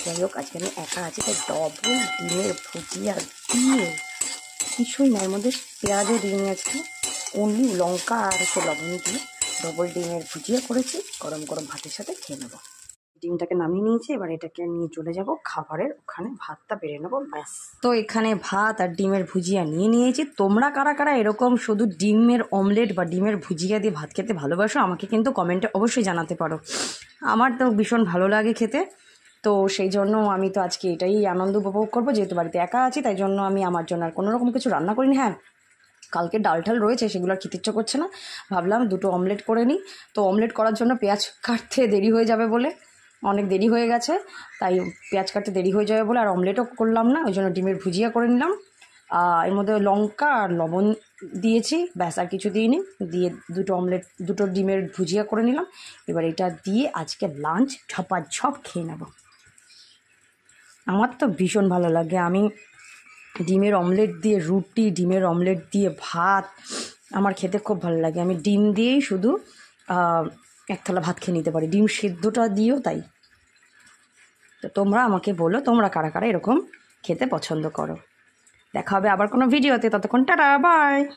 যাই হোক, আজকে আমি একা আছি তাই ডবল ডিমের ভুজিয়া দিয়ে কিছুই না, এর মধ্যে পেঁয়াজও দিয়ে নিয়েছি, অনলি লঙ্কা আর একটু লবণ দিয়ে ডবল ডিমের ভুজিয়া করেছি। গরম গরম ভাতের সাথে খেয়ে নেবো। ডিমটাকে নামিয়ে নিয়েছি, এবার এটাকে নিয়ে চলে যাব খাবারের ওখানে, ভাতটা বেড়ে নেবো ব্যাস। তো এখানে ভাত আর ডিমের ভুজিয়া নিয়ে নিয়েছি। তোমরা কারা কারা এরকম শুধু ডিমের অমলেট বা ডিমের ভুজিয়া দিয়ে ভাত খেতে ভালোবাসো আমাকে কিন্তু কমেন্টে অবশ্যই জানাতে পারো। আমার তো ভীষণ ভালো লাগে খেতে, তো সেই জন্য আমি তো আজকে এটাই আনন্দ উপভোগ করবো, যেহেতু বাড়িতে একা আছি তাই জন্য আমি আমার জন্য আর কোনো রকম কিছু রান্না করিনি। হ্যাঁ, কালকে ডাল ঠাল রয়েছে, সেগুলো আর খেতে ইচ্ছে করছে না, ভাবলাম দুটো অমলেট করে নিই। তো অমলেট করার জন্য পেঁয়াজ কাটতে দেরি হয়ে যাবে বলে, অনেক দেরি হয়ে গেছে, তাই পেঁয়াজ কাটতে দেরি হয়ে যাবে বলে আর অমলেটও করলাম না, ওই জন্য ডিমের ভুজিয়া করে নিলাম। এর মধ্যে লঙ্কা আর লবণ দিয়েছি, ব্যাস আর কিছু দিইনি, দিয়ে দুটো ডিমের ভুজিয়া করে নিলাম। এবার এটা দিয়ে আজকে লাঞ্চ ঝপাঝপ খেয়ে নেব। আমার তো ভীষণ ভালো লাগে, আমি ডিমের অমলেট দিয়ে রুটি, ডিমের অমলেট দিয়ে ভাত আমার খেতে খুব ভালো লাগে। আমি ডিম দিয়েই শুধু এক থালা ভাত খেয়ে নিতে পারি, ডিম সিদ্ধটা দিয়েও তাই। তো তোমরা আমাকে বলো তোমরা কারা কারা এরকম খেতে পছন্দ করো। দেখা হবে আবার কোনো ভিডিওতে, ততক্ষণ টাটা বাই।